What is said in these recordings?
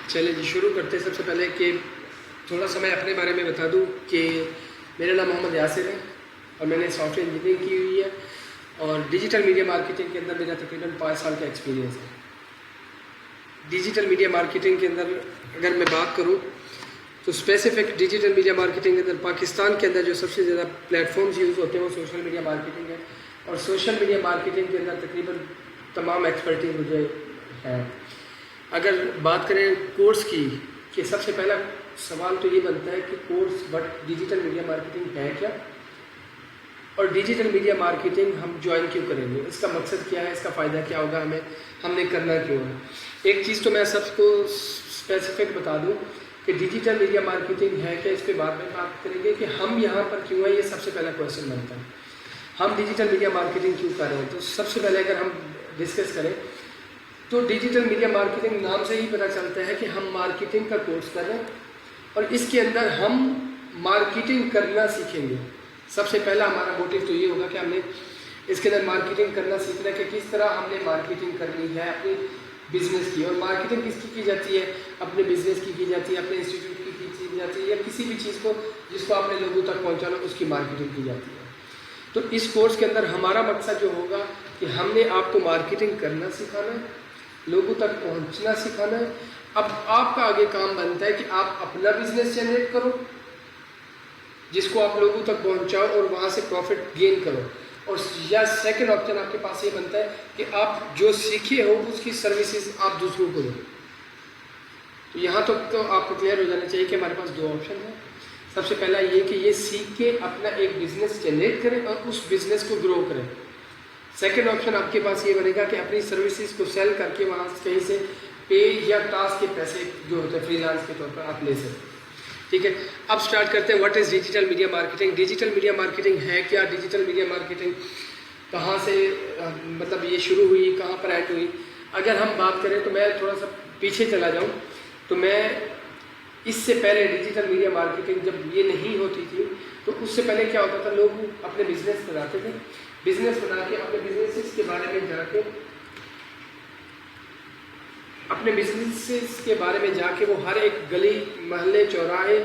چلے جی شروع کرتے ہیں. سب سے پہلے کہ تھوڑا سا میں اپنے بارے میں بتا دوں کہ میرا نام محمد یاسر ہے اور میں نے سافٹ ویئر انجینئرنگ کی ہوئی ہے اور ڈیجیٹل میڈیا مارکیٹنگ کے اندر میرا تقریباً 5 سال کا ایکسپیرینس ہے. ڈیجیٹل میڈیا مارکیٹنگ کے اندر اگر میں بات کروں تو اسپیسیفک ڈیجیٹل میڈیا مارکیٹنگ کے اندر پاکستان کے اندر جو سب سے زیادہ پلیٹ فارمز یوز ہوتے ہیں وہ سوشل میڈیا مارکیٹنگ ہے اور سوشل میڈیا مارکیٹنگ کے اندر تقریباً تمام ایکسپرٹیز مجھے ہے. اگر بات کریں کورس کی کہ سب سے پہلا سوال تو یہ بنتا ہے کہ course but digital media marketing ہے کیا اور ڈیجیٹل میڈیا مارکیٹنگ ہم جوائن کیوں کریں گے, اس کا مقصد کیا ہے, اس کا فائدہ کیا ہوگا ہمیں, ہم نے کرنا کیوں ہے. ایک چیز تو میں سب کو اسپیسیفک بتا دوں کہ ڈیجیٹل میڈیا مارکیٹنگ ہے کہ اس پہ بعد میں بات کریں گے کہ ہم یہاں پر کیوں ہیں, یہ سب سے پہلا کویشچن بنتا ہے. ہم ڈیجیٹل میڈیا مارکیٹنگ کیوں کر رہے ہیں, تو سب سے پہلے اگر ہم ڈسکس کریں تو ڈیجیٹل میڈیا مارکیٹنگ نام سے ہی پتہ چلتا ہے کہ ہم مارکیٹنگ کا کورس کر رہے ہیں اور اس کے اندر ہم مارکیٹنگ کرنا سیکھیں گے. سب سے پہلا ہمارا موٹیو تو یہ ہوگا کہ ہم نے اس کے اندر مارکیٹنگ کرنا سیکھنا ہے کہ کس طرح ہم نے مارکیٹنگ کرنی ہے اپنی بزنس کی. اور مارکیٹنگ کس کی جاتی ہے, اپنے بزنس کی جاتی ہے, اپنے انسٹیٹیوٹ کی جاتی ہے یا کسی بھی چیز کو جس کو آپ نے لوگوں تک پہنچانا اس کی مارکیٹنگ کی جاتی ہے. تو اس کورس کے اندر ہمارا مقصد جو ہوگا کہ ہم نے آپ کو مارکیٹنگ کرنا سکھانا ہے, لوگوں تک پہنچنا سکھانا ہے. اب آپ کا آگے کام بنتا ہے کہ آپ اپنا بزنس جنریٹ کرو جس کو آپ لوگوں تک پہنچاؤ اور وہاں سے پروفٹ گین کرو, اور یا سیکنڈ آپشن آپ کے پاس یہ بنتا ہے کہ آپ جو سیکھے ہو اس کی سروسز آپ دوسروں کو دو. تو یہاں تک تو آپ کو کلیئر ہو جانا چاہیے کہ ہمارے پاس 2 آپشن ہیں. سب سے پہلا یہ کہ یہ سیکھ کے اپنا ایک بزنس جنریٹ کریں اور اس بزنس کو گرو کریں. سیکنڈ آپشن آپ کے پاس یہ بنے گا کہ اپنی سروسز کو سیل کر کے وہاں سے کہیں سے پے یا ٹاسک کے پیسے جو ہوتے ہیں فری لانس کے طور پر آپ لے سکتے. ٹھیک ہے, اب سٹارٹ کرتے ہیں. What is digital media marketing. Digital media marketing ہے کیا, ڈیجیٹل میڈیا مارکیٹنگ کہاں سے مطلب یہ شروع ہوئی, کہاں پر ایڈ ہوئی. اگر ہم بات کریں تو میں تھوڑا سا پیچھے چلا جاؤں تو میں اس سے پہلے ڈیجیٹل میڈیا مارکیٹنگ جب یہ نہیں ہوتی تھی تو اس سے پہلے کیا ہوتا تھا, لوگ اپنے بزنس بناتے تھے, بزنس بنا کے اپنے بزنس کے بارے میں جا کے وہ ہر ایک گلی محلے چوراہے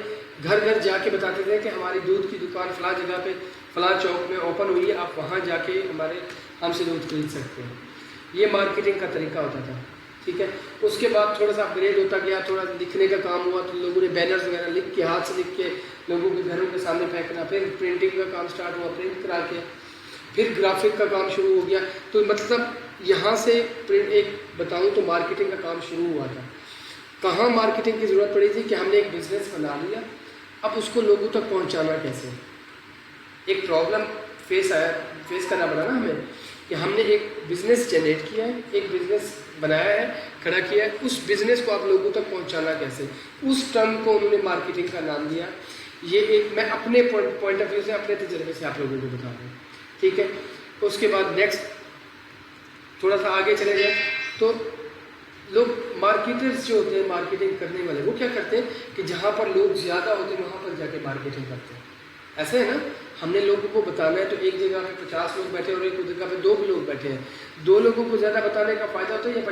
گھر گھر جا کے بتاتے تھے کہ ہماری دودھ کی دکان فلاں جگہ پہ فلاں چوک میں اوپن ہوئی ہے, آپ وہاں جا کے ہم سے دودھ خرید سکتے ہیں. یہ مارکیٹنگ کا طریقہ ہوتا تھا. ٹھیک ہے, اس کے بعد تھوڑا سا اپگریڈ ہوتا گیا, تھوڑا لکھنے کا کام ہوا تو لوگوں نے بینرز وغیرہ لکھ کے ہاتھ سے لکھ کے لوگوں کے گھروں کے سامنے پھینکنا, پھر پرنٹنگ کا کام سٹارٹ ہوا, پرنٹ کرا کے پھر گرافک کا کام شروع ہو گیا. تو مطلب یہاں سے ایک بتاؤں تو مارکیٹنگ کا کام شروع ہوا تھا. کہاں مارکیٹنگ کی ضرورت پڑی تھی کہ ہم نے ایک بزنس بنا لیا, اب اس کو لوگوں تک پہنچانا کیسے. ایک پرابلم فیس کرنا پڑا نا ہمیں کہ ہم نے ایک بزنس جنریٹ کیا ہے, ایک بزنس بنایا ہے, کھڑا کیا ہے, اس بزنس کو آپ لوگوں تک پہنچانا کیسے. اس ٹرم کو انہوں نے مارکیٹنگ کا نام دیا. یہ ایک میں اپنے پوائنٹ آف ویو سے اپنے تجربے سے آپ لوگوں کو بتا رہا ہوں. ٹھیک ہے, اس کے بعد نیکسٹ تھوڑا سا آگے چلے جائیں تو لوگ مارکیٹرز جو ہوتے ہیں, مارکیٹنگ کرنے والے, وہ کیا کرتے ہیں کہ جہاں پر لوگ زیادہ ہوتے ہیں وہاں پر جا کے مارکیٹنگ کرتے ہیں. ایسے ہے نا, ہم نے لوگوں کو بتانا ہے تو ایک جگہ پہ 50 لوگ بیٹھے اور ایک جگہ پہ 2 بھی لوگ بیٹھے ہیں. 2 لوگوں کو زیادہ بتانے کا فائدہ ہوتا ہے یا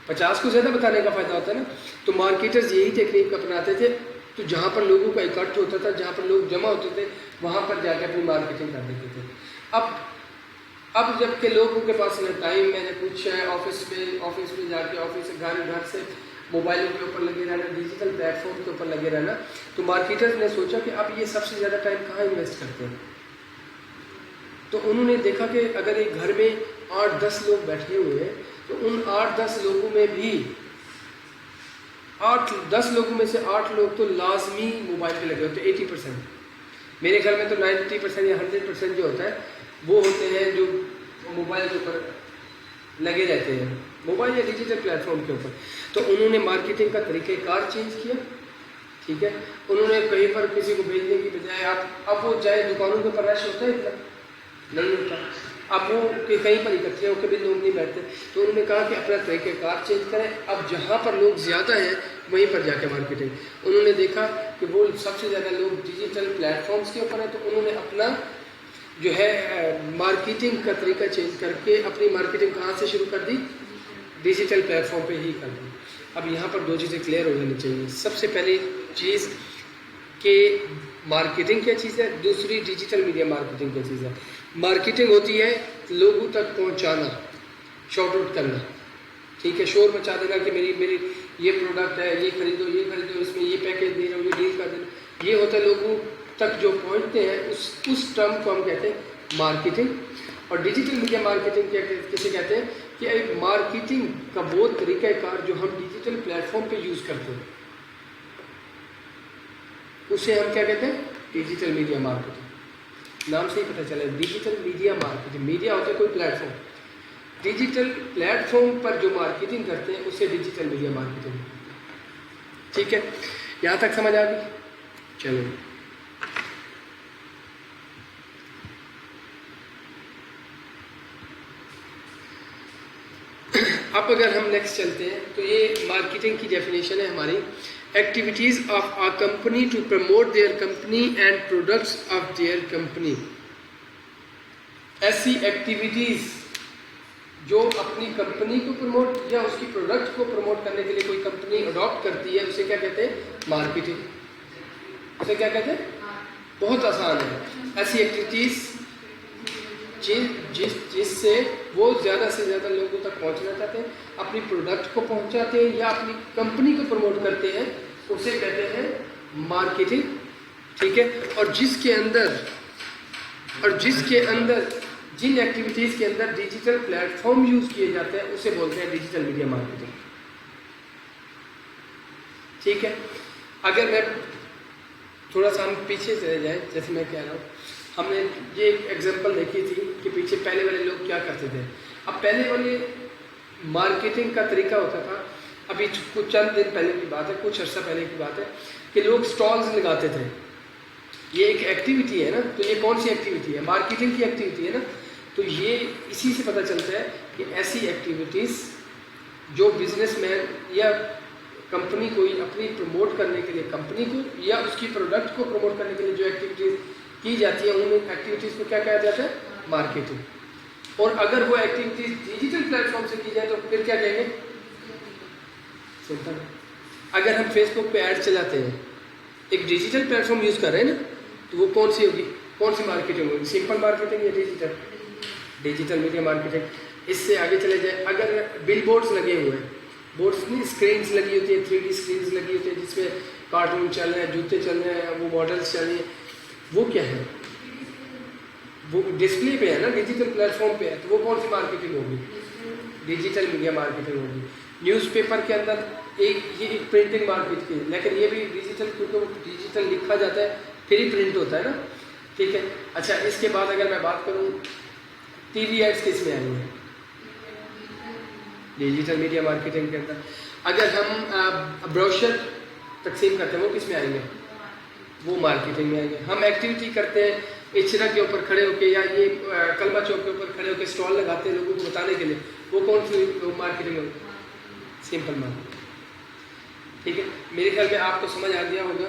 50 کو زیادہ بتانے کا فائدہ ہوتا ہے نا. تو مارکیٹرز یہی ٹیکنیک اپناتے تھے. تو جہاں پر لوگوں کا اکٹھ ہوتا تھا, جہاں پر لوگ جمع ہوتے تھے, وہاں پر جا کے اپنی مارکیٹنگ کر دیتے تھے. اب جب کہ لوگوں کے پاس نہ ٹائم ہے نہ کچھ ہے, آفس میں جا کے آفس سے گھر سے موبائلوں کے اوپر لگے رہنا, ڈیجیٹل پلیٹ فارم کے اوپر لگے رہنا, تو مارکیٹرز نے سوچا کہ اب یہ سب سے زیادہ ٹائم کہاں انویسٹ کرتے ہیں. تو انہوں نے دیکھا کہ اگر ایک گھر میں 8-10 لوگ بیٹھے ہوئے ہیں تو ان 8-10 لوگوں میں بھی 10 لوگوں میں سے 8 لوگ تو لازمی موبائل پہ لگے ہوتے ہیں. 80%, میرے گھر میں تو 90% یا 100% جو ہوتا ہے وہ ہوتے ہیں جو موبائل کے اوپر لگے رہتے ہیں, موبائل یا ڈیجیٹل پلیٹ فارم کے اوپر. تو انہوں نے مارکیٹنگ کا طریقہ کار چینج کیا. ٹھیک ہے, انہوں نے کہیں پر کسی کو بھیجنے کی بجائے اب وہ چاہے دکانوں کے اوپر رش ہوتا ہے اتنا نہیں ہوتا, اب وہ کہیں پر اکٹھے ہو کے بھی لوگ نہیں بیٹھتے. تو انہوں نے کہا کہ اپنا طریقہ کار چینج کریں, اب جہاں پر لوگ زیادہ ہیں وہیں پر جا کے مارکیٹنگ. انہوں نے دیکھا کہ وہ سب سے زیادہ لوگ ڈیجیٹل پلیٹ فارمز کے اوپر ہیں, تو انہوں نے اپنا جو ہے مارکیٹنگ کا طریقہ چینج کر کے اپنی مارکیٹنگ کہاں سے شروع کر دی, ڈیجیٹل پلیٹ فارم پہ ہی کر دی. اب یہاں پر 2 چیزیں کلیئر ہو جانی چاہیے. سب سے پہلی چیز کہ مارکیٹنگ کیا چیز ہے, دوسری ڈیجیٹل میڈیا مارکیٹنگ کیا چیز ہے. مارکیٹنگ ہوتی ہے لوگوں تک پہنچانا, شارٹ آؤٹ کرنا, ٹھیک ہے, شور مچا دینا کہ میری یہ پروڈکٹ ہے, یہ خریدو, اس میں یہ پیکیج دے رہا ہوں, یہ ڈیل کر دینا. یہ ہوتا ہے لوگوں تک جو پہنچتے ہیں, اس ٹرم کو ہم کہتے ہیں مارکیٹنگ. اور ڈیجیٹل میڈیا مارکیٹنگ کسے کہتے ہیں کہ ایک مارکیٹنگ کا وہ طریقہ کار جو ہم ڈیجیٹل پلیٹ فارم پہ یوز کرتے ہیں, اسے ہم کیا کہتے ہیں, ڈیجیٹل میڈیا مارکیٹنگ. نام سے ہی پتہ چلا, ڈیجیٹل میڈیا مارکیٹنگ. میڈیا ہوتا ہے کوئی platform, digital platform پر جو مارکیٹنگ کرتے ہیں اسے ڈیجیٹل میڈیا مارکیٹنگ. ٹھیک ہے, یہاں تک سمجھ آ گئی. چلو اب اگر ہم نیکسٹ چلتے ہیں تو یہ مارکیٹنگ کی ڈیفینیشن ہے ہماری, activities of a company to promote their company and products of their company. ایسی ایکٹیویٹیز جو اپنی کمپنی کو پروموٹ یا اس کی پروڈکٹ کو پروموٹ کرنے کے لیے کوئی کمپنی اڈاپٹ کرتی ہے, اسے کیا کہتے ہیں, مارکیٹنگ. اسے کیا کہتے ہیں, بہت آسان ہے. ایسی ایکٹیویٹیز جس سے وہ زیادہ سے زیادہ لوگوں تک پہنچنا چاہتے ہیں, اپنی پروڈکٹ کو پہنچاتے ہیں یا اپنی کمپنی کو پروموٹ کرتے ہیں, اسے کہتے ہیں مارکیٹنگ. ٹھیک ہے, اور جس کے اندر جن ایکٹیویٹیز کے اندر ڈیجیٹل پلیٹ فارم یوز کیے جاتے ہیں اسے بولتے ہیں ڈیجیٹل میڈیا مارکیٹنگ. ٹھیک ہے, اگر میں تھوڑا سا ہم پیچھے چلے جائیں, جیسے میں کہہ رہا ہوں, ہم نے یہ ایک ایگزامپل دیکھی تھی کہ پیچھے پہلے والے لوگ کیا کرتے تھے. اب پہلے والے مارکیٹنگ کا طریقہ ہوتا تھا, ابھی کچھ چند دن پہلے کی بات ہے, کچھ عرصہ پہلے کی بات ہے, کہ لوگ اسٹالز لگاتے تھے. یہ ایک ایکٹیویٹی ہے نا, تو یہ کون سی ایکٹیویٹی ہے, مارکیٹنگ کی ایکٹیویٹی ہے نا. تو یہ اسی سے پتہ چلتا ہے کہ ایسی ایکٹیویٹیز جو بزنس مین یا کمپنی کو اپنی پروموٹ کرنے کے لیے, کمپنی کو یا اس کی پروڈکٹ کو پروموٹ کرنے کے لیے جو ایکٹیویٹیز کی جاتی ہیں, ان ایکٹیویٹیز کو کیا کہا جاتا ہے, مارکیٹنگ. اور اگر وہ ایکٹیویٹیز ڈیجیٹل پلیٹ فارم سے کی جائے تو پھر کیا کہیں گے, سمپل. اگر ہم فیس بک پہ ایڈ چلاتے ہیں, ایک ڈیجیٹل پلیٹ فارم یوز کر رہے ہیں نا, تو وہ کون سی ہوگی, کون سی مارکیٹنگ ہوگی, سمپل مارکیٹنگ یا ڈیجیٹل میڈیا مارکیٹنگ. اس سے آگے چلے جائیں, اگر بل بورڈس لگے ہوئے ہیں, بورڈس نہیں, اسکرینس لگی ہوتی ہیں, 3D اسکرینس لگی ہوتی ہیں جس میں کارٹون چل رہے ہیں, جوتے چل رہے ہیں, وہ ماڈلس چل رہے ہیں, وہ کیا ہے, وہ ڈسپلے پہ ہے نا, ڈیجیٹل پلیٹ فارم پہ ہے, تو وہ کون سی مارکیٹنگ ہوگی, ڈیجیٹل میڈیا مارکیٹنگ ہوگی. نیوز پیپر کے اندر ایک پرنٹنگ مارکیٹ کی, لیکن یہ بھی ڈیجیٹل, کیونکہ ڈیجیٹل لکھا جاتا ہے پھر ہی پرنٹ ہوتا ہے نا. ٹھیک ہے. اچھا, اس کے بعد اگر میں بات کروں, ٹی وی ایڈس کس میں آئی ہیں, ڈیجیٹل میڈیا مارکیٹنگ کے اندر. اگر ہم بروشر تقسیم کرتے ہیں, وہ کس میں آئیں گے, وہ مارکیٹنگ میں آئیں گے. ہم ایکٹیویٹی کرتے ہیں اچرا کے اوپر کھڑے ہو کے, یا یہ کلمہ چوک کے اوپر کھڑے ہو کے اسٹال لگاتے ہیں لوگوں کو بتانے کے لیے, وہ کون سی مارکیٹنگ ہوگی, سمپل مارکیٹنگ. ٹھیک ہے, میرے خیال میں آپ کو سمجھ آ گیا ہوگا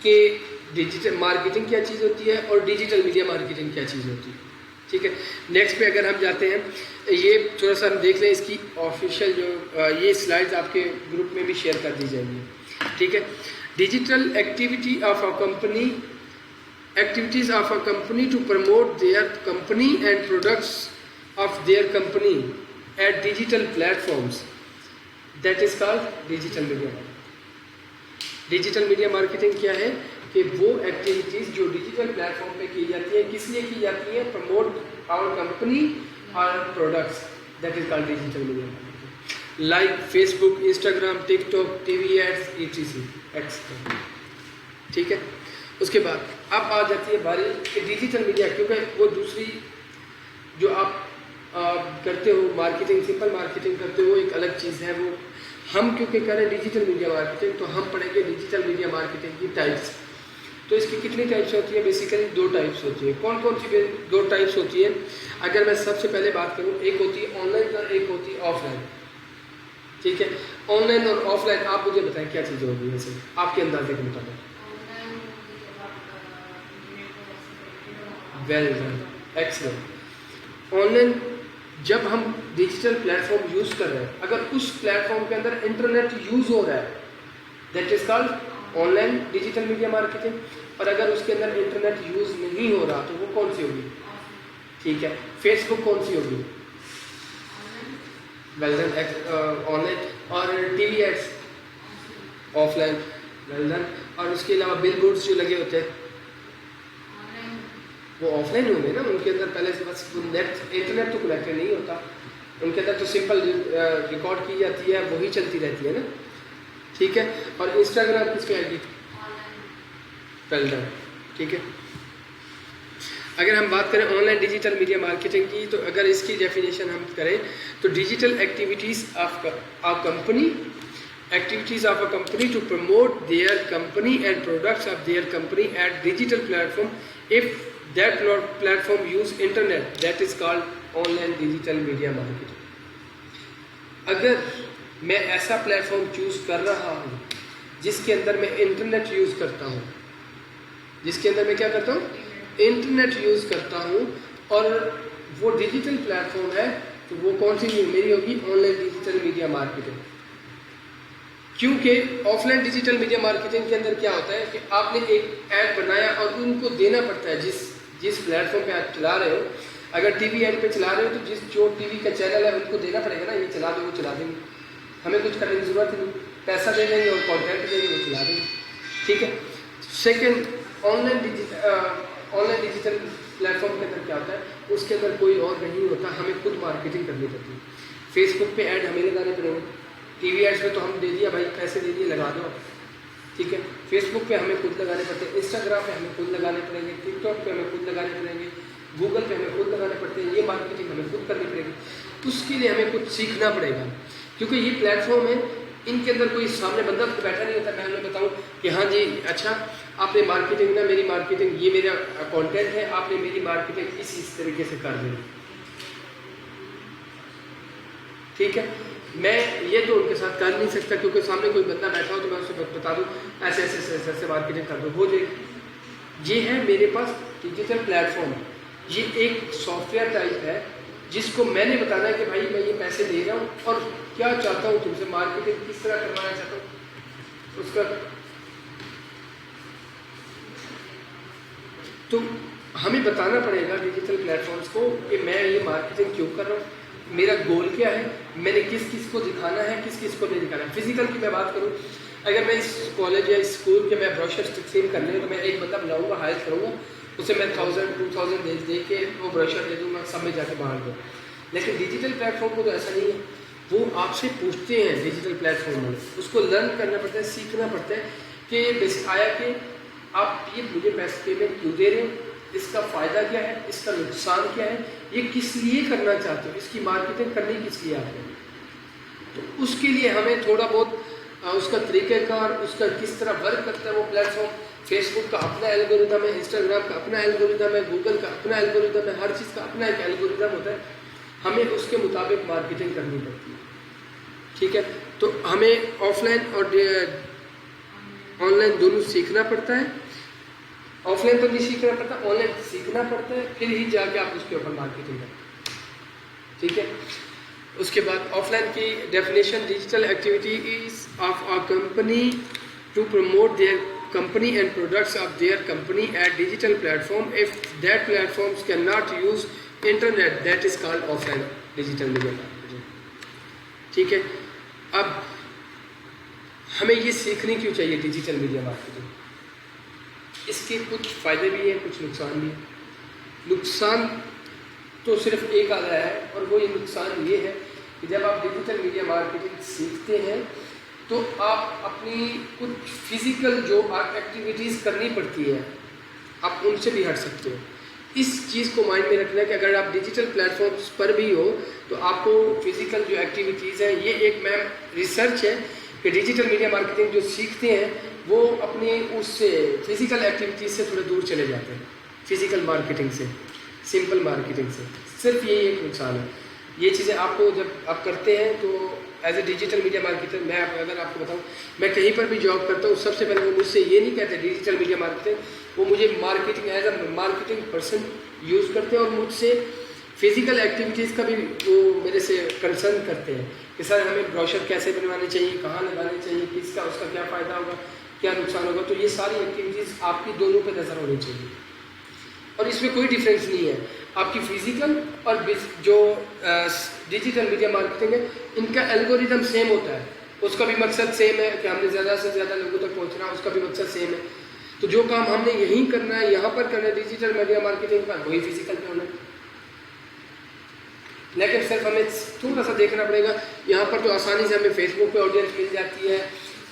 کہ ڈیجیٹل مارکیٹنگ کیا چیز ہوتی ہے اور ڈیجیٹل میڈیا مارکیٹنگ کیا چیز ہوتی ہے. ٹھیک ہے, نیکسٹ پہ اگر ہم جاتے ہیں, یہ تھوڑا سا ہم دیکھ لیں اس کی آفیشیل جو یہ سلائڈز آپ کے گروپ میں بھی شیئر کر دی جائیں گی. ٹھیک ہے, digital activity of a company, activities of a company to promote their company and products of their company at digital platforms, that is called digital media. Digital media marketing کیا ہے کہ وہ activities جو digital plate form پہ کی جاتی ہیں, کس لیے کی جاتی ہیں, پروموٹ آور کمپنی اور products, that is called digital media marketing. Like Facebook, Instagram, TikTok, T V ads, etcetera. ٹھیک ہے, اس کے بعد اب آ جاتی ہے باری کہ ڈیجیٹل میڈیا, کیونکہ وہ دوسری جو آپ کرتے ہو مارکیٹنگ, سمپل مارکیٹنگ کرتے ہو, ایک الگ چیز ہے. وہ ہم کیونکہ کریں ڈیجیٹل میڈیا مارکیٹنگ, تو ہم پڑھیں گے ڈیجیٹل میڈیا مارکیٹنگ کی ٹائپس. تو اس کی کتنی ٹائپس ہوتی ہیں, بیسیکلی 2 ٹائپس ہوتی ہیں. کون کون سی 2 ٹائپس ہوتی ہیں, اگر میں سب سے پہلے بات کروں, ایک ہوتی ہے آن لائن اور ایک ہوتی ہے آف لائن. ٹھیک ہے, آن لائن اور آف لائن آپ مجھے بتائیں کیا چیزیں ہوگی ویسے آپ کے اندازے کے مطابق. Well done, excellent. Online جب ہم ڈیجیٹل پلیٹ فارم یوز کر رہے ہیں، اگر اس پلیٹ فارم کے اندر انٹرنیٹ یوز ہو رہا ہے that is called on line digital media marketing. اور اگر اس کے اندر انٹرنیٹ یوز نہیں ہو رہا تو وہ کون سی ہوگی؟ ٹھیک ہے. فیس بک کون سی ہوگی؟ Well done. Online. اور ٹی وی ads offline. Well done. اور اس کے علاوہ بل بورڈس جو لگے ہوتے ہیں وہ آف لائن ہوں گے نا. ان کے اندر پہلے سے بس نیٹ انٹرنیٹ تو کنیکٹڈ نہیں ہوتا، ان کے اندر تو سمپل ریکارڈ کی جاتی ہے، وہی چلتی رہتی ہے نا. ٹھیک ہے. اور انسٹاگرام کس پہ آئے گی؟ Well done. ٹھیک ہے. اگر ہم بات کریں online digital media marketing کی، تو اگر اس کی ڈیفینیشن ہم کریں تو digital activities of company to promote their company and products of their company at digital platform if that platform use internet, that is called online digital media marketing. اگر میں ایسا پلیٹ فارم چوز کر رہا ہوں جس کے اندر میں internet use کرتا ہوں، جس کے اندر میں کیا کرتا ہوں؟ انٹرنیٹ یوز کرتا ہوں، اور وہ ڈیجیٹل پلیٹ فارم ہے، تو وہ کون سی میری ہوگی؟ Online digital media marketing. کیونکہ offline digital media marketing کے اندر کیا ہوتا ہے کہ آپ نے ایک ایڈ بنایا اور ان کو دینا پڑتا ہے جس پلیٹ فارم پہ آپ چلا رہے ہو. اگر ٹی وی ایڈ پہ چلا رہے ہو تو جو ٹی وی کا چینل ہے ان کو دینا پڑے گا نا، یہ چلا دیں وہ چلا دیں گے، ہمیں کچھ کرنے کی ضرورت نہیں، پیسہ دے دیں گے اور کانٹینٹ دیں گے وہ چلا دیں گے. ٹھیک ہے. Second, on line digital plate form کے اندر کیا ہوتا ہے؟ اس کے اندر کوئی اور نہیں ہوتا، ہمیں خود مارکیٹنگ کرنی پڑتی ہے. فیس بک پہ ایڈ ہمیں لگانے پڑیں گے، ٹی وی ایڈس پہ تو ہم دے دیا بھائی، پیسے دے دیے لگا دو. ٹھیک ہے. فیس بک پہ ہمیں خود لگانے پڑتے ہیں، انسٹاگرام پہ ہمیں خود لگانے پڑیں گے، ٹک ٹاک پہ ہمیں خود لگانے پڑیں گے، گوگل پہ ہمیں خود لگانے پڑتے ہیں. یہ مارکیٹنگ ہمیں خود کرنی پڑے گی. اس کے لیے ہمیں کچھ سیکھنا پڑے گا، کیونکہ یہ پلیٹ فارم ہے، ان کے اندر کوئی سامنے بندہ تو بیٹھا نہیں ہوتا. میں انہیں بتاؤں کہ ہاں جی اچھا آپ نے مارکیٹنگ نا، میری مارکیٹنگ یہ میرا کانٹینٹ ہے، آپ نے میری مارکیٹنگ اس طریقے سے کر دیں. ٹھیک ہے. میں یہ تو ان کے ساتھ کر نہیں سکتا، کیونکہ سامنے کوئی بندہ بیٹھا ہو تو میں اسے بتا دوں ایسے ایسے مارکیٹنگ کر دو، ہو جائے گی. یہ ہے میرے پاس ڈیجیٹل پلیٹ فارم. یہ ایک سافٹ ویئر ٹائپ ہے جس کو میں نے بتانا ہے کہ بھائی میں یہ پیسے دے رہا ہوں اور کیا چاہتا ہوں تم سے، مارکیٹنگ کس طرح کروانا چاہتا ہوں اس کا. تو ہمیں بتانا پڑے گا ڈیجیٹل پلیٹ فارمز کو کہ میں یہ مارکیٹنگ کیوں کر رہا ہوں، میرا گول کیا ہے، میں نے کس کس کو دکھانا ہے، کس کس کو نہیں دکھانا ہے. فزیکل کی میں بات کروں، اگر میں اس کالج یا اس اسکول کے میں بروشرز تقسیم کرنے ہیں تو میں ایک بندہ بلاؤں گا، ہائر کروں گا، اسے میں 1000-2000 دے کے وہ بروشر دے دوں گا، سب میں جا کے باہر دوں. لیکن ڈیجیٹل پلیٹ فارم کو تو ایسا نہیں ہے. وہ آپ سے پوچھتے ہیں ڈیجیٹل پلیٹ فارم میں، اس کو لرن کرنا پڑتا ہے، سیکھنا پڑتا ہے کہ یہ بیسک آیا کہ آپ یہ مجھے پیسے پیمنٹ کیوں دے رہے ہیں، اس کا فائدہ کیا ہے، اس کا نقصان کیا ہے، یہ کس لیے کرنا چاہتے ہو، اس کی مارکیٹنگ کرنی کس لیے آپ نے. تو اس کے لیے ہمیں تھوڑا بہت اس کا طریقہ کار، اس کا کس طرح ورک کرتا ہے وہ پلیٹ فارم. فیس بک کا اپنا الگوریدم ہے، انسٹاگرام کا اپنا الگوریدم ہے، گوگل کا اپنا الگوریدم ہے، ہر چیز کا اپنا ایک الگوریدم ہوتا ہے. ہمیں اس کے مطابق مارکیٹنگ کرنی پڑتی ہے. ٹھیک ہے. تو ہمیں آف لائن اور آن لائن دونوں سیکھنا پڑتا ہے. آف لائن تو نہیں سیکھنا پڑتا، آن لائن سیکھنا پڑتا ہے، پھر ہی جا کے آپ اس کے اوپر مارکیٹنگ کریں. ٹھیک ہے. اس کے بعد آف لائن کی definition, digital activities of a company to promote their company and products of their company at digital platform if that platforms cannot use internet, that is called offline digital media marketing. ٹھیک ہے. اب ہمیں یہ سیکھنی کیوں چاہیے digital media marketing? اس کے کچھ فائدے بھی ہیں، کچھ نقصان بھی ہیں. نقصان تو صرف ایک آ رہا ہے، اور وہ یہ نقصان یہ ہے کہ جب آپ ڈیجیٹل میڈیا مارکیٹنگ سیکھتے ہیں تو آپ اپنی کچھ فزیکل جو ایکٹیویٹیز کرنی پڑتی ہے آپ ان سے بھی ہٹ سکتے ہو. اس چیز کو مائنڈ میں رکھنا ہے کہ اگر آپ ڈیجیٹل پلیٹ فارمز پر بھی ہو تو آپ کو فزیکل جو ایکٹیویٹیز ہیں، یہ ایک میم ریسرچ ہے کہ ڈیجیٹل میڈیا مارکیٹنگ جو سیکھتے ہیں وہ اپنی اس سے فزیکل ایکٹیویٹیز سے تھوڑے دور چلے جاتے ہیں، فزیکل مارکیٹنگ سے، سمپل مارکیٹنگ سے. صرف یہی ایک نقصان ہے. یہ چیزیں آپ کو جب آپ کرتے ہیں تو as a digital media marketer, میں اگر آپ کو بتاؤں، میں کہیں پر بھی جاب کرتا ہوں، سب سے پہلے وہ مجھ سے یہ نہیں کہتے ڈیجیٹل میڈیا مارکیٹنگ، وہ مجھے marketing as a marketing person use کرتے ہیں اور مجھ سے فزیکل ایکٹیویٹیز کا بھی وہ میرے سے کنسرن کرتے ہیں کہ سر ہمیں بروشر کیسے بنوانے چاہیے، کہاں لگانے چاہیے، کس کا اس کا کیا فائدہ ہوگا، کیا نقصان ہوگا. تو یہ ساری ایکٹیویٹیز آپ کی دونوں پہ نظر ہونی چاہیے، اور اس میں کوئی ڈفرینس نہیں ہے. آپ کی فزیکل اور جو ڈیجیٹل میڈیا مارکیٹنگ ہے ان کا الگوریدم سیم ہوتا ہے، اس کا بھی مقصد سیم ہے کہ ہم نے زیادہ سے زیادہ لوگوں تک پہنچنا ہے، اس کا بھی مقصد سیم ہے. تو جو کام ہم نے یہیں کرنا ہے، یہاں پر کرنا ہے ڈیجیٹل میڈیا مارکیٹنگ کا، وہی فزیکل پہ ہونا ہے. لیکن صرف ہمیں تھوڑا سا دیکھنا پڑے گا. یہاں پر تو آسانی سے ہمیں فیس بک پہ آڈینس مل جاتی ہے،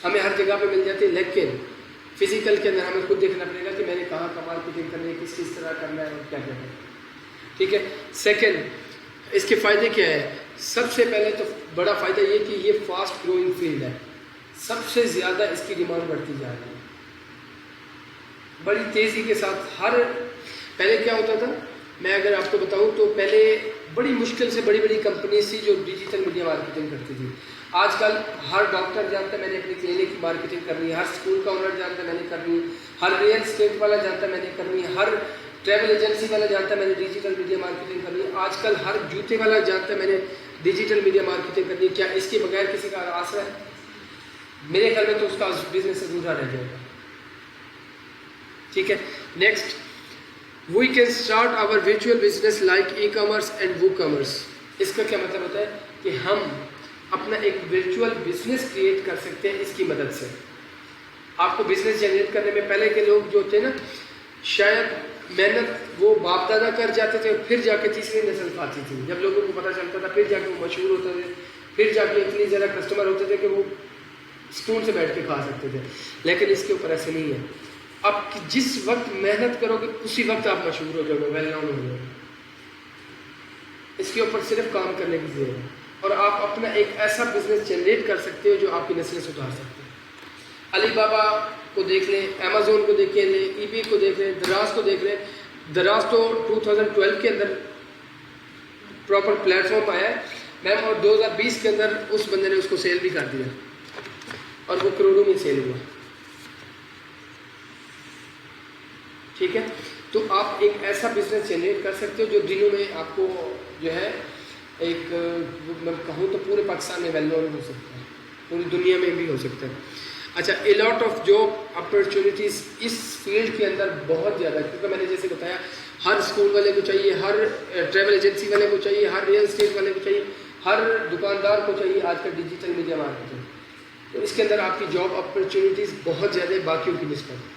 ہمیں ہر جگہ پہ مل جاتی ہے، لیکن فزیکل کے اندر ہمیں خود دیکھنا پڑے گا کہ میں نے کہاں کا مارکیٹنگ کرنی ہے، کس طرح کرنا ہے اور کیا کرنا ہے. ٹھیک ہے. سیکنڈ، اس کے فائدے کیا ہے؟ سب سے پہلے تو بڑا فائدہ یہ کہ یہ فاسٹ گروئنگ فیلڈ ہے، سب سے زیادہ اس کی ڈیمانڈ بڑھتی جا رہی ہے بڑی تیزی کے ساتھ. پہلے کیا ہوتا تھا، میں اگر آپ کو بتاؤں تو پہلے بڑی مشکل سے بڑی بڑی کمپنیز تھی جو ڈیجیٹل میڈیا مارکیٹنگ کرتی تھی. آج کل ہر ڈاکٹر جانتا ہے میں نے اپنی کلینک کی مارکیٹنگ کرنی ہے، ہر اسکول کا اونر جانتا ہے میں نے کرنی ہے، ہر ریئل اسٹیٹ والا جانتا ہے میں نے کرنی ہے، ہر ٹریول ایجنسی والا جانتا ہے میں نے ڈیجیٹل میڈیا مارکیٹنگ کرنی ہے. آج کل ہر جوتے والا جانتا ہے میں نے ڈیجیٹل میڈیا مارکیٹنگ کرنی ہے. کیا اس کے بغیر کسی کا آسرا ہے؟ میرے خیال میں تو اس کا بزنس ادھورا رہ جائے گا. ٹھیک ہے. Next, we can start our virtual business like e commerce and woo commerce. اس کا کیا مطلب ہوتا ہے کہ ہم اپنا ایک ورچوئل بزنس کریٹ کر سکتے ہیں اس کی مدد سے. آپ کو بزنس جنریٹ کرنے میں پہلے کے لوگ جو تھے نا، شاید محنت وہ باپ دادا کر جاتے تھے، پھر جا کے تیسری نسل کھاتی تھی. جب لوگوں کو پتہ چلتا تھا پھر جا کے وہ مشہور ہوتے تھے، پھر جا کے اتنی زیادہ کسٹمر ہوتے تھے کہ وہ اسٹول سے بیٹھ کے کھا سکتے تھے. لیکن اس کے اوپر ایسے نہیں ہے. آپ جس وقت محنت کرو گے اسی وقت آپ مشہور ہو جاؤ گے، ویل نون ہو جاؤ گے. اس کے اوپر صرف کام کرنے کی ضرورت ہے، اور آپ اپنا ایک ایسا بزنس جنریٹ کر سکتے ہو جو آپ کی نسلیں سدھار سکتے ہیں. علی بابا کو دیکھ لیں، امیزون کو دیکھ لیں، ای بی کو دیکھ لیں، دراز کو دیکھ لیں. دراز تو 2012 کے اندر پراپر پلیٹ فارم آیا ہے میم، اور 2020 کے اندر اس بندے نے اس کو سیل بھی کر دیا اور وہ کروڑوں میں سیل ہوا. ٹھیک ہے. تو آپ ایک ایسا بزنس جنریٹ کر سکتے ہو جو دنوں میں آپ کو جو ہے ایک میں کہوں تو پورے پاکستان میں ویل نون ہو سکتا ہے، پوری دنیا میں بھی ہو سکتا ہے. اچھا، a lot of job opportunities اس فیلڈ کے اندر بہت زیادہ ہے، کیونکہ میں نے جیسے بتایا ہر اسکول والے کو چاہیے، ہر ٹریول ایجنسی والے کو چاہیے، ہر ریئل اسٹیٹ والے کو چاہیے، ہر دکاندار کو چاہیے آج کل ڈیجیٹل میڈیا مارکیٹنگ. تو اس کے اندر آپ کی جاب اپرچونیٹیز بہت زیادہ ہے باقیوں کی نسبت.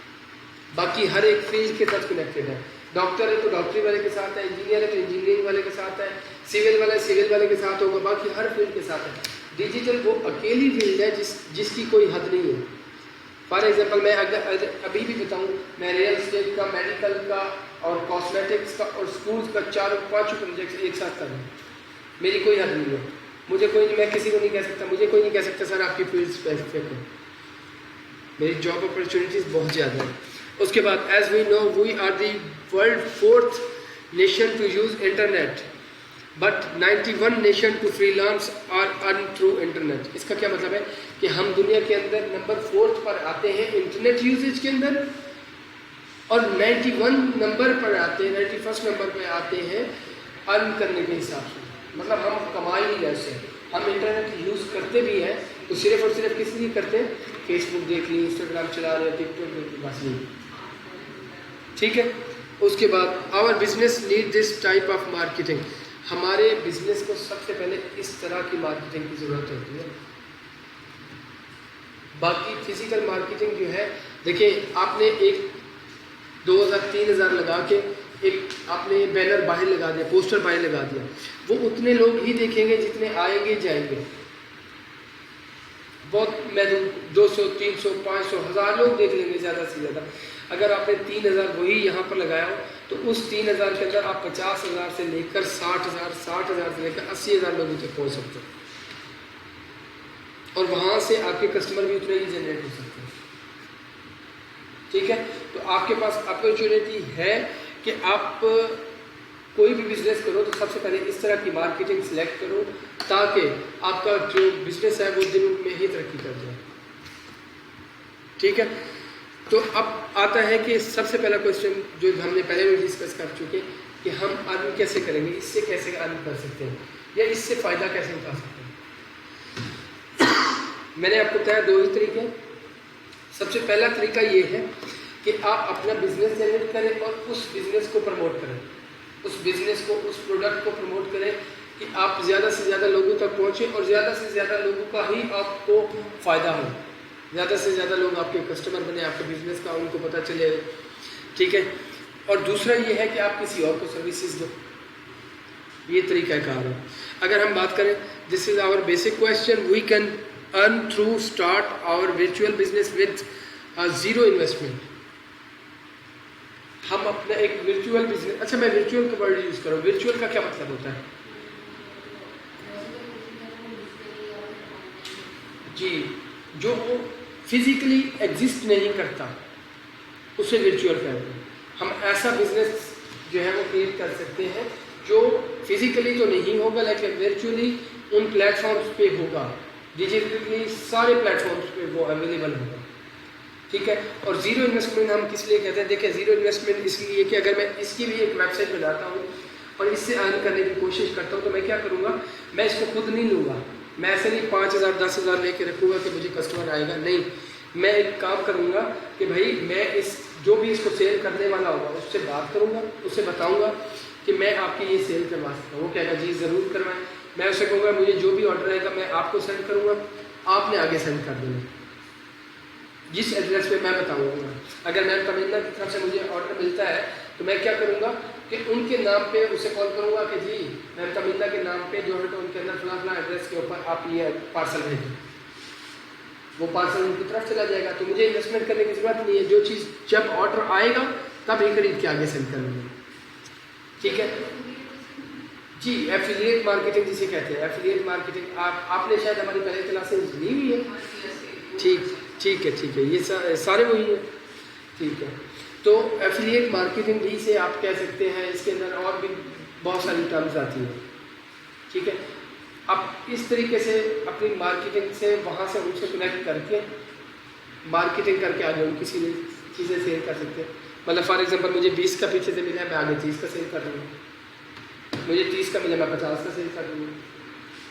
باقی ہر ایک فیلڈ کے ساتھ کنیکٹڈ ہے. ڈاکٹر ہے تو ڈاکٹری والے کے ساتھ ہے، انجینئر ہے تو انجینئرنگ والے کے ساتھ ہے، سول والا سول والے کے ساتھ ہوگا، باقی ہر فیلڈ کے ساتھ ہے. ڈیجیٹل وہ اکیلی فیلڈ ہے جس کی کوئی حد نہیں ہے. فار ایگزامپل میں اگر ابھی بھی بتاؤں، میں ریئل اسٹیٹ کا، میڈیکل کا اور کاسمیٹکس کا اور اسکولس کا 4-5 پروجیکٹ ایک ساتھ کر رہا ہوں. میری کوئی حد نہیں ہے. مجھے کوئی نہیں، میں کسی کو نہیں کہہ سکتا، مجھے کوئی نہیں کہہ سکتا سر آپ کی فیلڈ اسپیسیفک ہے. میری جاب اپرچونیٹیز بہت زیادہ ہیں. اس کے بعد as we know we are the world 4th nation to use internet but 91 nation to freelance or earn through internet. اس کا کیا مطلب ہے کہ ہم دنیا کے اندر نمبر 4 پر آتے ہیں انٹرنیٹ یوزیج کے اندر، اور 91 نمبر پر آتے ہیں، 91 نمبر پہ آتے ہیں ارن کرنے کے حساب سے. مطلب ہم کمائی نہیں رہے سے، ہم انٹرنیٹ یوز کرتے بھی ہیں تو صرف اور صرف کس لیے کرتے ہیں؟ فیس بک دیکھ لی، انسٹاگرام چلا رہے، ٹک ٹاک دیکھ لی، بس نہیں. ٹھیک ہے. اس کے بعد our business need this type of marketing. ہمارے بزنس کو سب سے پہلے اس طرح کی مارکیٹنگ کی ضرورت ہوتی ہے. باقی فزیکل مارکیٹنگ جو ہے، دیکھیں آپ نے ایک 2000-3000 لگا کے ایک آپ نے بینر باہر لگا دیا، پوسٹر باہر لگا دیا، وہ اتنے لوگ ہی دیکھیں گے جتنے آئیں گے جائیں گے. بہت محدود 200 300 500 1000 لوگ دیکھ لیں گے زیادہ سے زیادہ. اگر آپ نے 3000 وہی یہاں پر لگایا ہو تو اس 3000 کے اندر آپ 50,000 سے لے کر 60,000 60,000 سے لے کر 80,000 لوگوں تک پہنچ سکتے ہیں، اور وہاں سے آپ کے کسٹمر بھی اتنے ہی جنریٹ ہو سکتے ہیں. ٹھیک ہے. تو آپ کے پاس اپرچونیٹی ہے کہ آپ کوئی بھی بزنس کرو تو سب سے پہلے اس طرح کی مارکیٹنگ سلیکٹ کرو تاکہ آپ کا جو بزنس ہے وہ دنوں میں ہی ترقی کر جائے. ٹھیک ہے. تو اب آتا ہے کہ سب سے پہلا کوشچن جو ہم نے پہلے بھی ڈسکس کر چکے کہ ہم ارن کیسے کریں گے، اس سے کیسے ارن کر سکتے ہیں یا اس سے فائدہ کیسے اٹھا سکتے ہیں۔ میں نے آپ کو بتایا 2 ہی طریقے۔ سب سے پہلا طریقہ یہ ہے کہ آپ اپنا بزنس جنریٹ کریں اور اس بزنس کو پروموٹ کریں، اس بزنس کو، اس پروڈکٹ کو پروموٹ کریں کہ آپ زیادہ سے زیادہ لوگوں تک پہنچیں اور زیادہ سے زیادہ لوگوں کا ہی آپ کو فائدہ ہو، زیادہ سے زیادہ لوگ آپ کے کسٹمر بنے، آپ کے بزنس کا ان کو پتہ چلے، ٹھیک ہے۔ اور دوسرا یہ ہے کہ آپ کسی اور کو سروسز دو، یہ طریقہ کار ہے۔ اگر ہم بات کریں، this is our basic question, we can earn through start our virtual business with zero investment. ہم اپنا ایک ورچوئل بزنس، اچھا میں ورچوئل کا ورڈ یوز کروں، ورچوئل کا کیا مطلب ہوتا ہے؟ جی، جو فزیکلی ایگزسٹ نہیں کرتا اسے ورچوئل کہتے ہیں۔ ہم ایسا بزنس جو ہے وہ کریٹ کر سکتے ہیں جو فزیکلی تو نہیں ہوگا لیکن ورچولی ان پلیٹ فارمز پہ ہوگا، ڈیجیٹلی سارے پلیٹ فارمز پہ وہ اویلیبل ہوگا، ٹھیک ہے۔ اور زیرو انویسٹمنٹ ہم کس لیے کہتے ہیں؟ دیکھیں، زیرو انویسٹمنٹ اس لیے کہ اگر میں اس کی بھی ایک ویب سائٹ بناتا ہوں اور اس سے ارن کرنے کی کوشش کرتا ہوں تو میں کیا کروں گا، میں اس کو خود نہیں لوں گا، میں ایسے نہیں 5,000 10,000 لے کے رکھوں گا کہ مجھے کسٹمر آئے گا، نہیں، میں ایک کام کروں گا کہ بھائی میں اس جو بھی اس کو سیل کرنے والا ہوگا اس سے بات کروں گا، اسے بتاؤں گا کہ میں آپ کی یہ سیل کروا سکتا ہوں، وہ کہے گا جی ضرور کروائیں، میں اسے کہوں گا مجھے جو بھی آرڈر آئے گا میں آپ کو سینڈ کروں گا، آپ نے آگے سینڈ کر دینا جس ایڈریس پہ میں بتاؤں گا۔ اگر میم تمنا کی طرف سے مجھے آرڈر ملتا ہے تو میں کیا کروں گا کہ ان کے نام پہ اسے کال کروں گا کہ جی میم تمنا کے نام پہ جو ہے تو ان کے اندر فلاں فلاں ایڈریس کے اوپر آپ یہ پارسل بھیجیں، وہ پارسل ان کی طرف چلا جائے گا، تو مجھے انویسٹمنٹ کرنے کی ضرورت نہیں ہے، جو چیز جب آرڈر آئے گا تب ہی خرید کے آگے سینڈ کر دیں گے، ٹھیک ہے جی۔ ایفیلیٹ مارکیٹنگ جسے کہتے ہیں، ایفیلیٹ مارکیٹنگ آپ نے شاید ہماری پہلے کلاسز لی ہوئی ہے، ٹھیک ہے، یہ سارے وہی ہیں، ٹھیک ہے۔ تو ایفیلیٹ مارکیٹنگ بھی سے آپ کہہ سکتے ہیں، اس کے اندر اور بھی بہت ساری ٹرمز آتی ہیں، ٹھیک ہے۔ اب اس طریقے سے اپنی مارکیٹنگ سے وہاں سے ان سے کنیکٹ کر کے مارکیٹنگ کر کے آگے ان کسی چیزیں سیل کر سکتے ہیں۔ مطلب فار ایگزامپل مجھے 20 کا پیچھے سے ملا ہے، میں آگے 30 کا سیل کر دوں گا، مجھے 30 کا ملا میں 50 کا سیل کر دوں گا،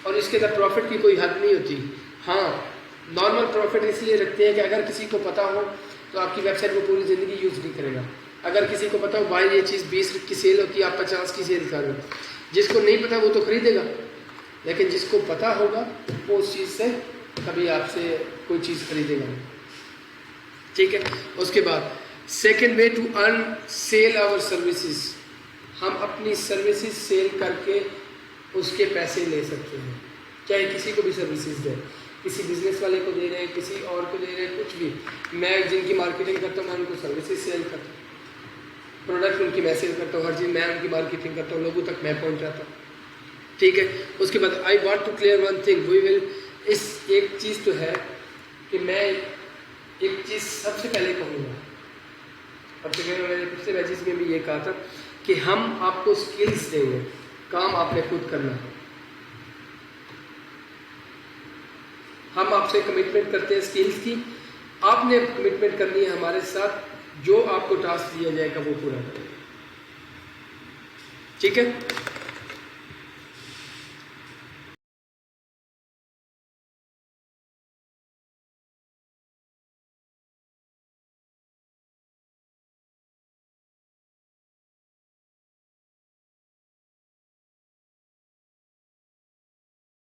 اور اس کے اندر پروفٹ کی کوئی حد نہیں ہوتی۔ ہاں، نارمل پروفٹ اس لیے رکھتے ہیں کہ اگر کسی کو پتہ ہو تو آپ کی ویب سائٹ کو پوری زندگی یوز نہیں کرے گا، اگر کسی کو پتہ ہو بھائی یہ چیز 20 کی سیل ہوتی ہے آپ 50 کی سیل کر رہے ہو، جس کو نہیں پتہ وہ تو خریدے گا، لیکن جس کو پتہ ہوگا وہ اس چیز سے کبھی آپ سے کوئی چیز خریدے گا، ٹھیک ہے۔ اس کے بعد second way to earn sell our services, ہم اپنی سروسز سیل کر کے اس کے پیسے لے سکتے ہیں، چاہے کسی کو بھی سروسز دیں، کسی بزنس والے کو دے رہے ہیں، کسی اور کو دے رہے ہیں، کچھ بھی، میں جن کی مارکیٹنگ کرتا ہوں میں ان کو سروسز سیل کرتا ہوں، پروڈکٹ ان کی میں سیل کرتا ہوں، ہر چیز میں ان کی مارکیٹنگ کرتا ہوں، لوگوں تک میں پہنچ جاتا ہوں، ٹھیک ہے۔ اس کے بعد I want to clear one thing, we will, اس ایک چیز تو ہے کہ میں ایک چیز سب سے پہلے کہوں گا، پرٹیکولر میں نے پچھلے بیچز میں بھی یہ کہا تھا کہ ہم آپ کو اسکلس دیں گے، کام آپ نے خود کرنا ہے، ہم آپ سے کمٹمنٹ کرتے ہیں اسکلس کی، آپ نے کمٹمنٹ کرنی ہے ہمارے ساتھ، جو آپ کو ٹاسک دیا جائے گا وہ پورا کریں، ٹھیک ہے۔